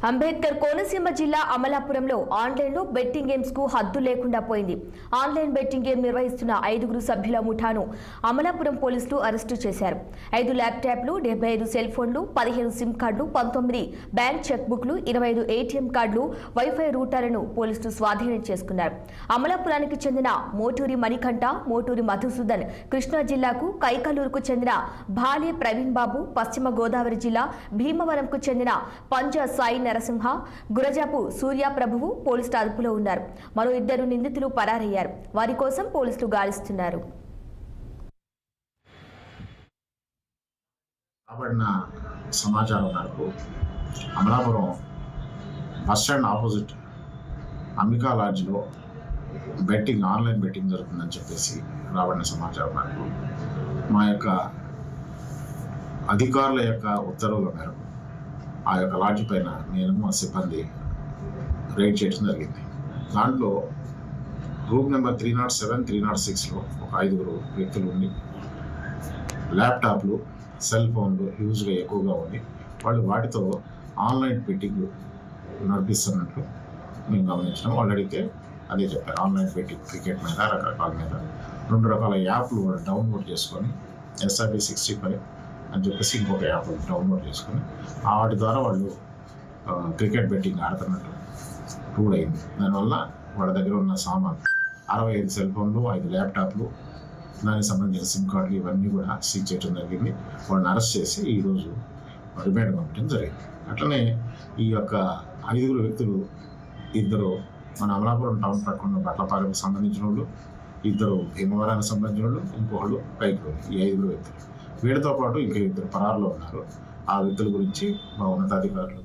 అంబేద్కర్ కోనసీమ జిల్లా అమలాపురంలో ఆన్లైన్లో బెట్టింగ్ గేమ్స్ కు హద్దు లేకుండా పోయింది. ఆన్లైన్ బెట్టింగ్ గేమ్ నిర్వహిస్తున్న 5 సభ్యుల ముఠాను అమలాపురం పోలీసులు అరెస్టు చేశారు. 5 ల్యాప్టాప్లు, 75 సెల్ ఫోన్లు, 15 సిమ్ కార్డులు, 19 బ్యాంక్ చెక్ బుక్లు, 25 ఏటీఎం కార్డులు, వైఫై రూటర్లను పోలీసులు స్వాధీనం చేసుకున్నారు. అమలాపురానికి చెందిన మోటూరి మణికంఠ, మోటూరి మధుసూదన్ కృష్ణా జిల్లాకు, కైకలూరుకు చెందిన భాలే ప్రవీణ్ బాబు, పశ్చిమ గోదావరి జిల్లా భీమవరంకు చెందిన పంజా సాయి నరసింహ, గురజాపు సూర్య ప్రభువు పోలీసుల అదుపులో ఉన్నారు. మరో 2 నిందితులు పరారయ్యారు. వారి కోసం పోలీసులు గాలిస్తున్నారు. సమాచారం మేరకు Amalapuram bus stand opposite Ambika లాడ్జ్లో ఆన్లైన్ బెట్టింగ్ జరుగుతుందని చెప్పేసి రాబడిన సమాచారం మేరకు మా యొక్క అధికారుల యొక్క ఉత్తర్వుల మేరకు ఆ యొక్క లాడ్జి పైన నేను మా సిబ్బంది రైడ్ చేయడం జరిగింది. దాంట్లో రూమ్ నెంబర్ 307, 306లో ఒక 5 వ్యక్తులు ఉండి ల్యాప్టాప్లు, సెల్ ఫోన్లు యూజ్గా ఎక్కువగా ఉంది. వాళ్ళు వాటితో ఆన్లైన్ బెట్టింగ్ నడిపిస్తున్నట్లు మేము గమనించినాం. వాళ్ళు అడిగితే అదే చెప్పారు, ఆన్లైన్ బెట్టింగ్ క్రికెట్ మీద, రకరకాల మీద 2 రకాల యాప్లు డౌన్లోడ్ చేసుకొని SRB 65 అని చెప్పేసి ఇంకొక యాప్ డౌన్లోడ్ చేసుకొని వాటి ద్వారా వాళ్ళు క్రికెట్ బెట్టింగ్ ఆడుతున్నట్టు రూల్ అయింది. దానివల్ల వాళ్ళ దగ్గర ఉన్న సామాన్ 65 సెల్ ఫోన్లు, 5 ల్యాప్టాప్లు, దానికి సంబంధించిన సిమ్ కార్డులు ఇవన్నీ కూడా సీజ్ చేయడం జరిగింది. వాళ్ళని అరెస్ట్ చేసి ఈరోజు రిమాండ్ పంపించడం జరిగింది. అట్లనే ఈ యొక్క 5 వ్యక్తులు, 2 మన అమలాపురం టౌన్ పక్కన బట్లపాలెంకి సంబంధించిన వాళ్ళు, 2 భీమవరానికి సంబంధించిన వాళ్ళు, ఇంకొకళ్ళు కైకలూరు. ఈ 5 వ్యక్తులు వీళ్ళతో పాటు ఇంకా 2 పరారులో ఉన్నారు. ఆ వ్యక్తుల గురించి మా ఉన్నతాధికారులు